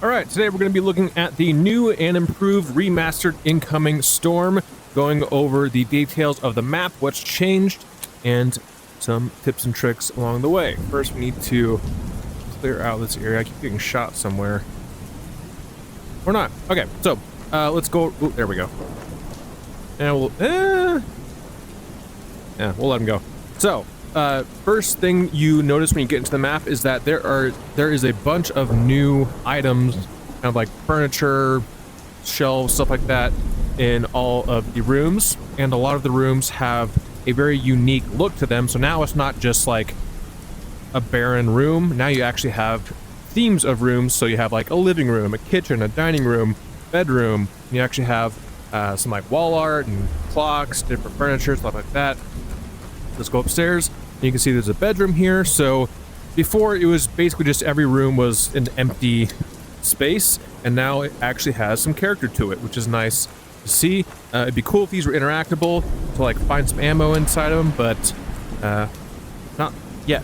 Alright, today we're going to be looking at the new and improved remastered incoming storm, going over the details of the map, what's changed, and some tips and tricks along the way. First we need to clear out this area. I keep getting shot somewhere. Or not. Okay, so let's go. Ooh, there we go. And we'll we'll let him go. So first thing you notice when you get into the map is that there is a bunch of new items, kind of like furniture, shelves, stuff like that, in all of the rooms, and a lot of the rooms have a very unique look to them. So now it's not just like a barren room. Now you actually have themes of rooms. So you have like a living room, a kitchen, a dining room, bedroom. You actually have some like wall art and clocks, different furniture, stuff like that. Let's go upstairs. You can see there's a bedroom here. So before it was basically just every room was an empty space, and now it actually has some character to it, which is nice to see. It'd be cool if these were interactable to like find some ammo inside of them, but not yet.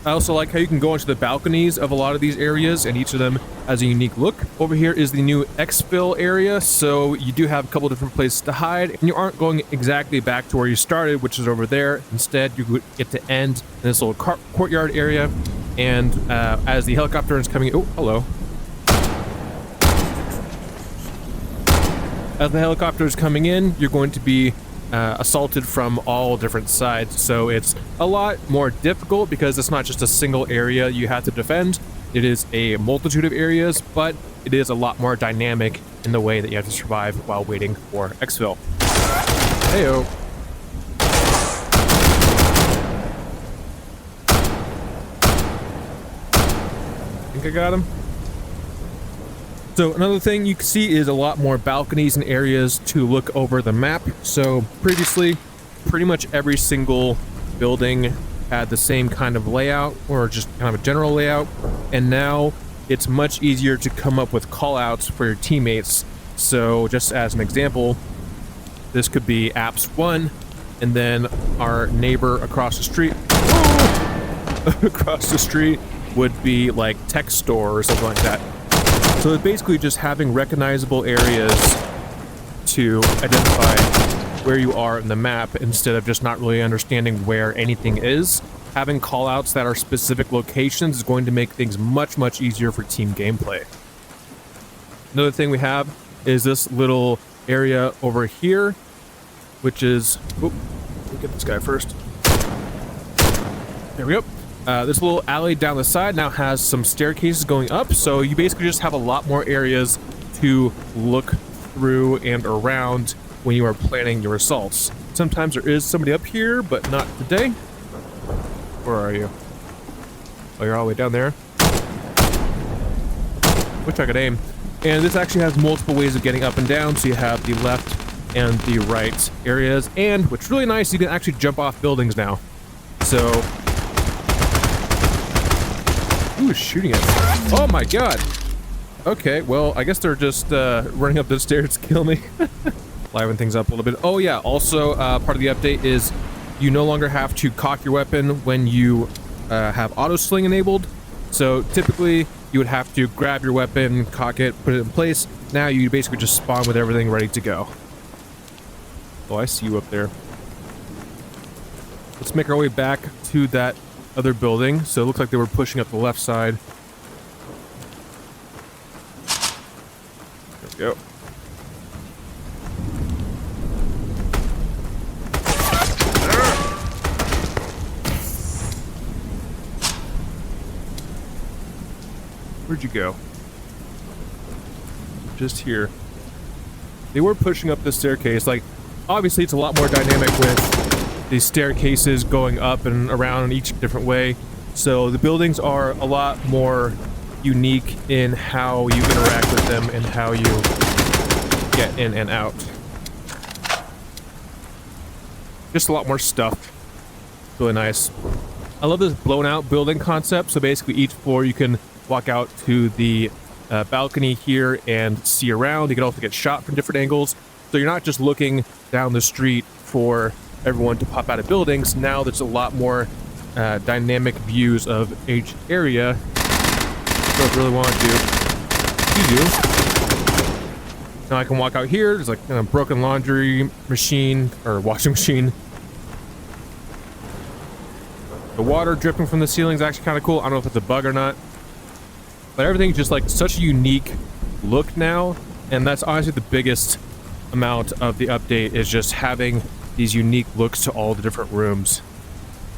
I also like how you can go into the balconies of a lot of these areas, and each of them has a unique look. Over here is the new exfil area, so you do have a couple different places to hide, and you aren't going exactly back to where you started, which is over there. Instead, you get to end in this little courtyard area, and as the helicopter is coming in, oh, hello. As the helicopter is coming in, you're going to be assaulted from all different sides, so it's a lot more difficult because it's not just a single area you have to defend. It is a multitude of areas, but it is a lot more dynamic in the way that you have to survive while waiting for exfil. Heyo. Think I got him? So another thing you can see is a lot more balconies and areas to look over the map. So previously, pretty much every single building had the same kind of layout, or just kind of a general layout, and now it's much easier to come up with callouts for your teammates. So just as an example, this could be apps 1, and then our neighbor across the street across the street would be like tech store or something like that. So it's basically just having recognizable areas to identify where you are in the map instead of just not really understanding where anything is. Having callouts that are specific locations is going to make things much, much easier for team gameplay. Another thing we have is this little area over here, which is... Oh, let me get this guy first. There we go. This little alley down the side now has some staircases going up, so you basically just have a lot more areas to look through and around when you are planning your assaults. Sometimes there is somebody up here, but not today. Where are you? Oh, you're all the way down there. Wish I could aim. And this actually has multiple ways of getting up and down, so you have the left and the right areas, and what's really nice, you can actually jump off buildings now. So... Who is shooting at me? Oh my god! Okay, well, I guess they're just running up the stairs to kill me. Liven things up a little bit. Oh yeah, also part of the update is you no longer have to cock your weapon when you have auto sling enabled. So typically you would have to grab your weapon, cock it, put it in place. Now you basically just spawn with everything ready to go. Oh, I see you up there. Let's make our way back to that other building. So it looks like they were pushing up the left side. There we go. Where'd you go? Just here. They were pushing up the staircase. Like, obviously it's a lot more dynamic with these staircases going up and around in each different way. So the buildings are a lot more unique in how you interact with them and how you get in and out. Just a lot more stuff. Really nice. I love this blown out building concept. So basically each floor you can walk out to the balcony here and see around. You can also get shot from different angles. So you're not just looking down the street for everyone to pop out of buildings. Now there's a lot more dynamic views of each area. So if you really want to do. Now I can walk out here. There's like a broken laundry machine or washing machine. The water dripping from the ceiling is actually kind of cool. I don't know if it's a bug or not, but everything's just like such a unique look now. And that's honestly the biggest amount of the update, is just having these unique looks to all the different rooms.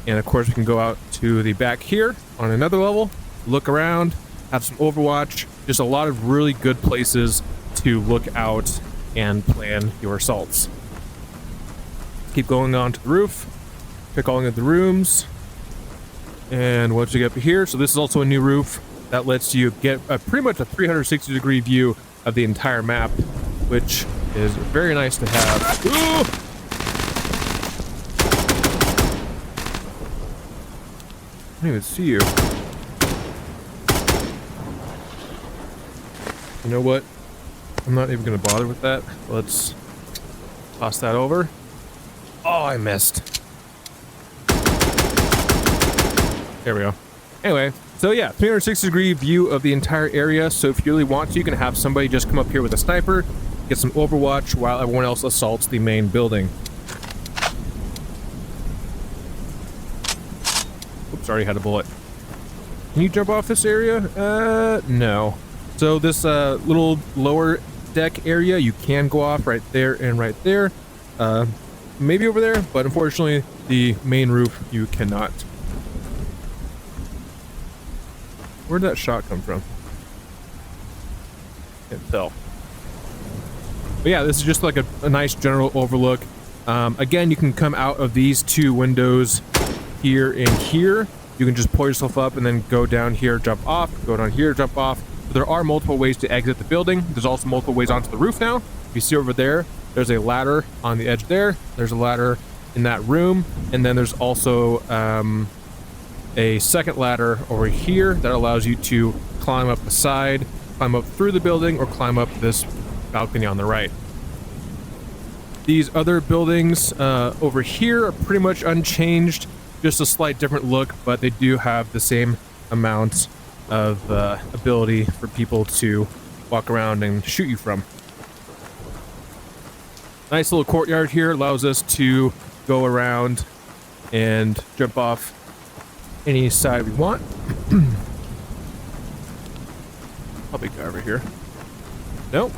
And of course we can go out to the back here on another level, look around, have some Overwatch, just a lot of really good places to look out and plan your assaults. Keep going on to the roof, pick all of the rooms, and once you get up here, so this is also a new roof that lets you get pretty much a 360-degree view of the entire map, which is very nice to have. Ooh! I don't even see you. You know what? I'm not even going to bother with that. Let's toss that over. Oh, I missed. There we go. Anyway, so yeah, 360-degree view of the entire area. So if you really want to, you can have somebody just come up here with a sniper, get some Overwatch while everyone else assaults the main building. Oops, already had a bullet. Can you jump off this area? No. So this little lower deck area, you can go off right there and right there. Maybe over there, but unfortunately, the main roof you cannot. Where'd that shot come from? Can't tell. But yeah, this is just like a nice general overlook. Again, you can come out of these two windows here and here. You can just pull yourself up and then go down here, jump off, go down here, jump off. But there are multiple ways to exit the building. There's also multiple ways onto the roof now. If you see over there, there's a ladder on the edge there. There's a ladder in that room. And then there's also a second ladder over here that allows you to climb up the side, climb up through the building, or climb up this balcony on the right. These other buildings over here are pretty much unchanged, just a slight different look, but they do have the same amount of ability for people to walk around and shoot you from. Nice little courtyard here, allows us to go around and jump off any side we want. Probably go over here. Nope.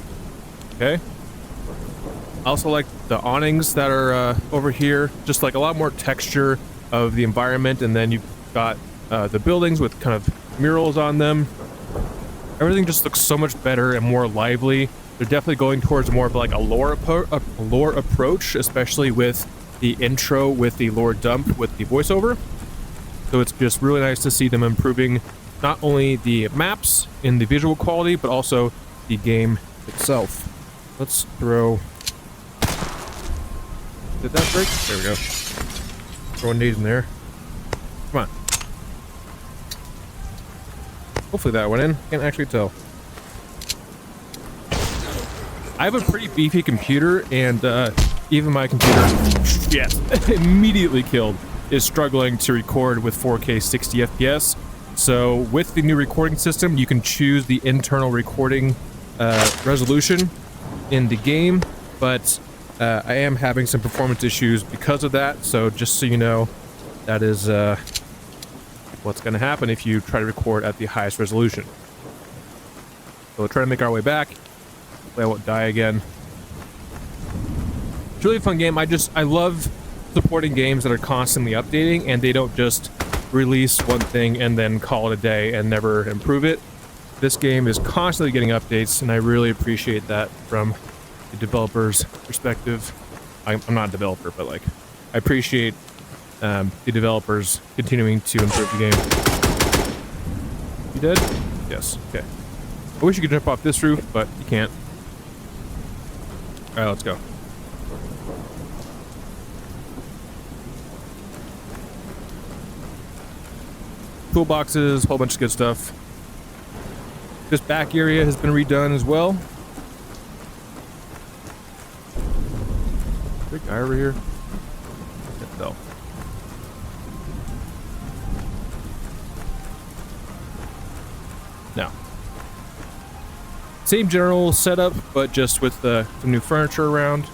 Okay. I also like the awnings that are over here, just like a lot more texture of the environment, and then you've got the buildings with kind of murals on them. Everything just looks so much better and more lively. They're definitely going towards more of like a lore approach, especially with the intro with the lore dump with the voiceover. So it's just really nice to see them improving not only the maps in the visual quality, but also the game itself. Let's throw... Did that break? There we go. Throw a nade in there. Come on. Hopefully that went in. Can't actually tell. I have a pretty beefy computer, and even my computer, yes, immediately killed, is struggling to record with 4K 60 FPS. So with the new recording system, you can choose the internal recording resolution in the game, but I am having some performance issues because of that. So just so you know, that is what's going to happen if you try to record at the highest resolution. So we'll try to make our way back. Hopefully I won't die again. It's really a fun game. I love supporting games that are constantly updating, and they don't just release one thing and then call it a day and never improve it. This game is constantly getting updates, and I really appreciate that from the developer's perspective. I'm not a developer, but like, I appreciate the developers continuing to improve the game. You dead? Yes. Okay. I wish you could jump off this roof, but you can't. All right, let's go. Toolboxes, whole bunch of good stuff. This back area has been redone as well. Big guy over here. Can't tell. No. Same general setup, but just with some new furniture around.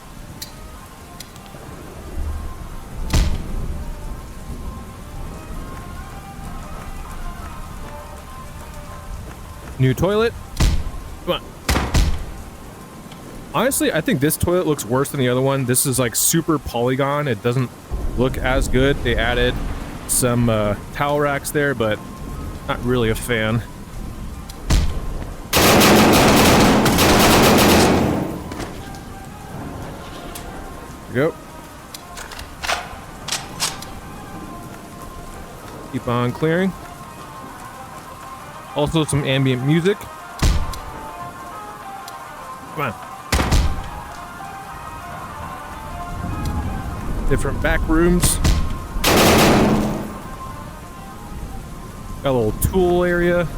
New toilet. Come on. Honestly, I think this toilet looks worse than the other one. This is like super polygon. It doesn't look as good. They added some towel racks there, but not really a fan. There we go. Keep on clearing. Also some ambient music. Come on. Different back rooms. Got a little tool area.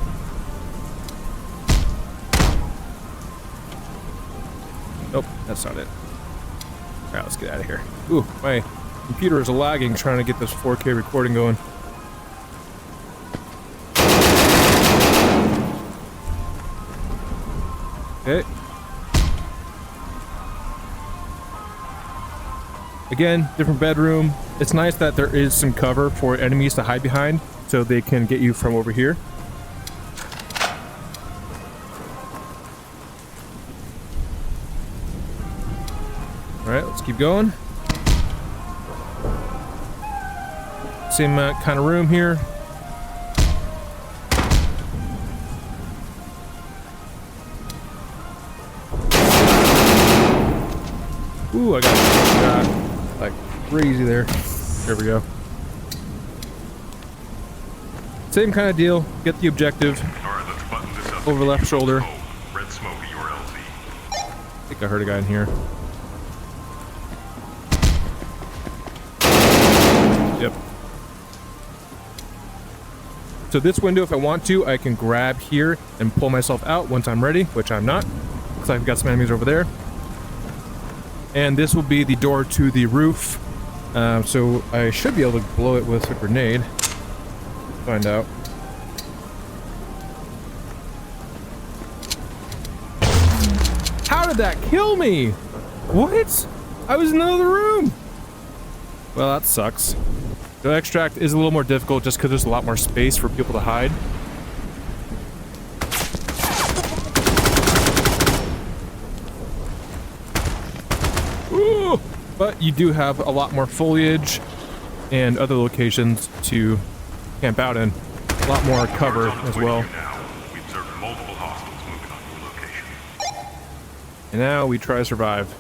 Nope, that's not it. Alright, let's get out of here. Ooh, my computer is lagging trying to get this 4K recording going. Okay. Again, different bedroom. It's nice that there is some cover for enemies to hide behind, so they can get you from over here. Alright, let's keep going. Same kind of room here. Ooh, I got shot like crazy there. There we go. Same kind of deal. Get the objective. Alright, let's button this up. Over left shoulder. Red smoke at your LZ. I think I heard a guy in here. Yep. So this window, if I want to, I can grab here and pull myself out once I'm ready, which I'm not. Looks like I've got some enemies over there. And this will be the door to the roof. So I should be able to blow it with a grenade. Find out. How did that kill me? What? I was in another room. Well, that sucks. The extract is a little more difficult just because there's a lot more space for people to hide. Ooh, but you do have a lot more foliage and other locations to camp out in. A lot more cover as well. And now we try to survive.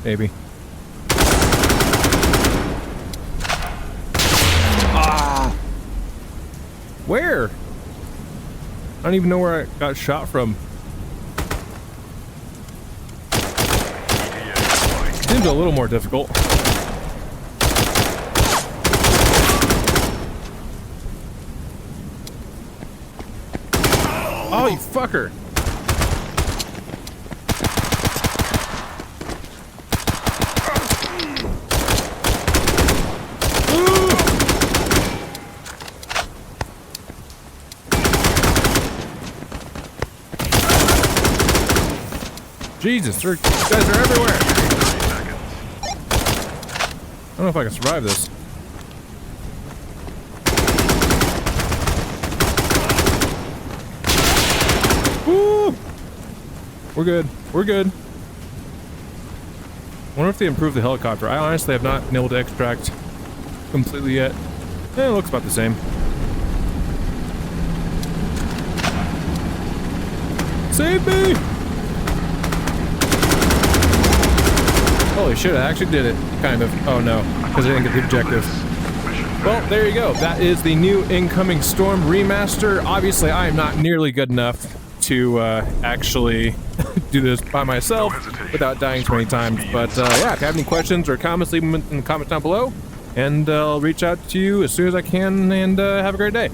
Maybe. Ah! Where? I don't even know where I got shot from. Seems a little more difficult. Oh, you fucker! Jesus, these guys are everywhere! I don't know if I can survive this. Woo! We're good. We're good. Wonder if they improved the helicopter. I honestly have not been able to extract completely yet. It looks about the same. Save me! Holy shit, I actually did it. Kind of. Oh no, because I didn't get the objective. Well, there you go. That is the new Incoming Storm remaster. Obviously, I am not nearly good enough to actually do this by myself without dying so many times. But yeah, if you have any questions or comments, leave them in the comments down below. And I'll reach out to you as soon as I can, and have a great day.